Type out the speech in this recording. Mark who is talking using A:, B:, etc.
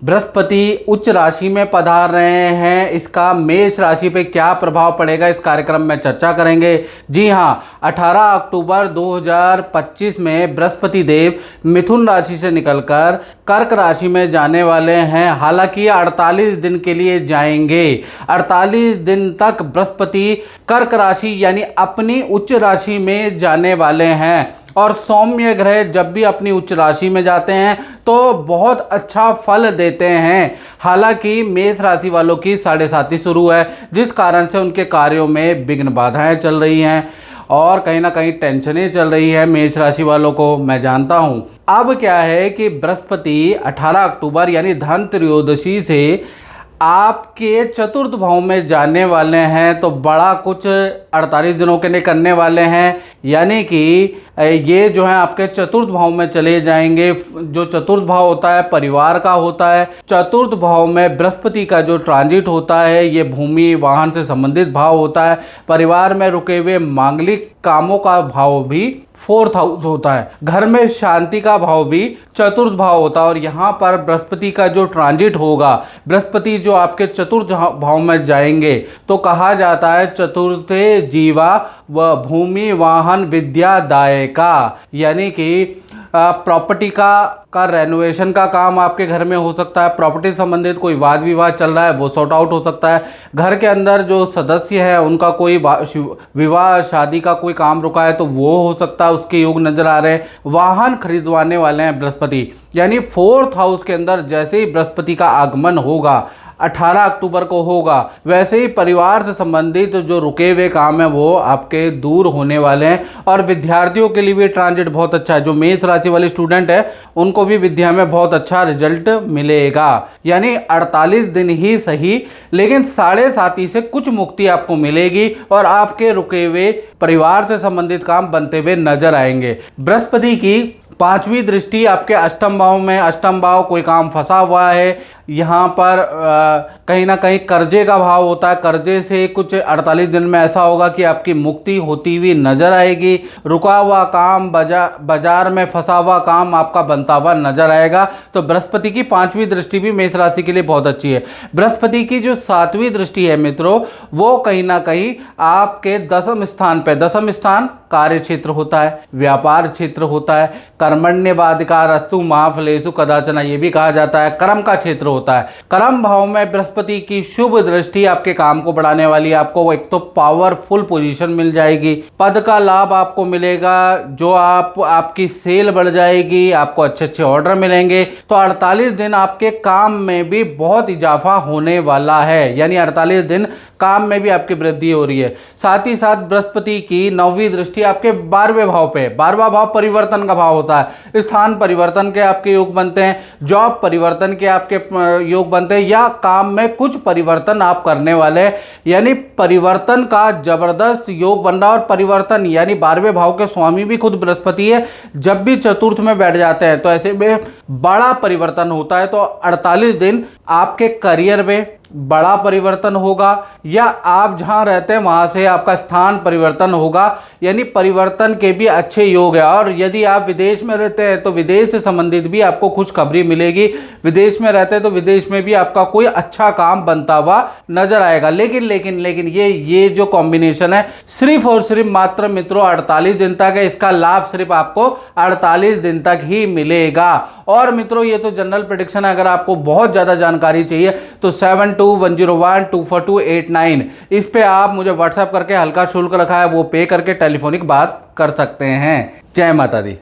A: बृहस्पति उच्च राशि में पधार रहे हैं, इसका मेष राशि पे क्या प्रभाव पड़ेगा इस कार्यक्रम में चर्चा करेंगे। जी हाँ, 18 अक्टूबर 2025 में बृहस्पति देव मिथुन राशि से निकलकर कर्क राशि में जाने वाले हैं। हालांकि 48 दिन के लिए जाएंगे। 48 दिन तक बृहस्पति कर्क राशि यानी अपनी उच्च राशि में जाने वाले हैं। और सौम्य ग्रह जब भी अपनी उच्च राशि में जाते हैं तो बहुत अच्छा फल देते हैं। हालांकि मेष राशि वालों की 7.5 शुरू है, जिस कारण से उनके कार्यों में विघ्न बाधाएं चल रही हैं और कहीं ना कहीं टेंशनें चल रही है मेष राशि वालों को, मैं जानता हूं। अब क्या है कि बृहस्पति 18 अक्टूबर यानी धन त्रयोदशी से आपके चतुर्थ भाव में जाने वाले हैं, तो बड़ा कुछ 48 दिनों के लिए करने वाले हैं। यानी कि ये जो है आपके चतुर्थ भाव में चले जाएंगे। जो चतुर्थ भाव होता है परिवार का होता है। चतुर्थ भाव में बृहस्पति का जो ट्रांजिट होता है ये भूमि वाहन से संबंधित भाव होता है। परिवार में रुके हुए मांगलिक कामों का भाव भी 4th हाउस होता है। घर में शांति का भाव भी चतुर्थ भाव होता है। और यहाँ पर बृहस्पति का जो ट्रांजिट होगा, बृहस्पति जो आपके चतुर्थ भाव में जाएंगे, तो कहा जाता है चतुर्थे जीवा व भूमि वाहन विद्या दायका, यानी कि प्रॉपर्टी का रेनोवेशन का काम आपके घर में हो सकता है। प्रॉपर्टी संबंधित कोई वाद विवाद चल रहा है वो सॉर्ट आउट हो सकता है। घर के अंदर जो सदस्य है उनका कोई विवाह शादी का कोई काम रुका है तो वो हो सकता है, उसके योग नजर आ रहे हैं। वाहन खरीदवाने वाले हैं बृहस्पति, यानी 4th हाउस के अंदर जैसे ही बृहस्पति का आगमन होगा 18 अक्टूबर को होगा, वैसे ही परिवार से संबंधित जो रुके हुए काम है वो आपके दूर होने वाले हैं। और विद्यार्थियों के लिए भी ट्रांजिट बहुत अच्छा है। जो मेष राशि वाले स्टूडेंट है उनको भी विद्या में बहुत अच्छा रिजल्ट मिलेगा। यानी 48 दिन ही सही, लेकिन 7.5 से कुछ मुक्ति आपको मिलेगी और आपके रुके हुए परिवार से संबंधित काम बनते हुए नजर आएंगे। बृहस्पति की 5वीं दृष्टि आपके अष्टम भाव में, अष्टम भाव कोई काम फंसा हुआ है, यहाँ पर कहीं ना कहीं कर्जे का भाव होता है। कर्जे से कुछ 48 दिन में ऐसा होगा कि आपकी मुक्ति होती हुई नजर आएगी। रुका हुआ काम, बाजार में फंसा हुआ काम आपका बनता हुआ नजर आएगा। तो बृहस्पति की 5वीं दृष्टि भी मेष राशि के लिए बहुत अच्छी है। बृहस्पति की जो 7वीं दृष्टि है मित्रों, वो कहीं ना कहीं आपके 10वें स्थान पे, 10वां स्थान कार्य क्षेत्र होता है, व्यापार क्षेत्र होता है, कर्मण्येवाधिकारस्तु मा फलेषु कदाचन, ये भी कहा जाता है, कर्म का क्षेत्र होता है। कर्म भाव में बृहस्पति की शुभ दृष्टि आपके काम को बढ़ाने वाली है। आपको एक तो पावरफुल पोजीशन मिल जाएगी, पद का लाभ आपको मिलेगा, जो आपकी सेल बढ़ जाएगी, आपको अच्छे अच्छे ऑर्डर मिलेंगे। तो 48 दिन आपके काम में भी बहुत इजाफा होने वाला है, यानी 48 दिन काम में भी आपकी वृद्धि हो रही है। साथ ही साथ बृहस्पति की 9वीं दृष्टि आपके 12वें भाव पे, 12वां भाव परिवर्तन का भाव होता है। स्थान परिवर्तन के आपके योग बनते हैं, जॉब परिवर्तन के आपके योग बनते हैं, या काम में कुछ परिवर्तन आप करने वाले हैं। यानी परिवर्तन का जबरदस्त योग बन रहा है। और परिवर्तन यानी 12वें भाव के स्वामी भी खुद बृहस्पति है। जब भी चतुर्थ में बैठ जाते हैं तो ऐसे में बड़ा परिवर्तन होता है। तो 48 दिन आपके करियर में बड़ा परिवर्तन होगा, या आप जहां रहते हैं वहां से आपका स्थान परिवर्तन होगा, यानी परिवर्तन के भी अच्छे योग है। और यदि आप विदेश में रहते हैं तो विदेश से संबंधित भी आपको खुशखबरी मिलेगी। विदेश में रहते हैं तो विदेश में भी आपका कोई अच्छा काम बनता हुआ नजर आएगा। लेकिन ये जो कॉम्बिनेशन है सिर्फ और सिर्फ मात्र मित्रों 48 दिन तक है। इसका लाभ सिर्फ आपको 48 दिन तक ही मिलेगा। और मित्रों ये तो जनरल प्रेडिक्शन है। अगर आपको बहुत ज्यादा जानकारी चाहिए तो 7210124289 इस पे आप मुझे व्हाट्सएप करके, हल्का शुल्क रखा है वो पे करके टेलीफोनिक बात कर सकते हैं। जय माता दी।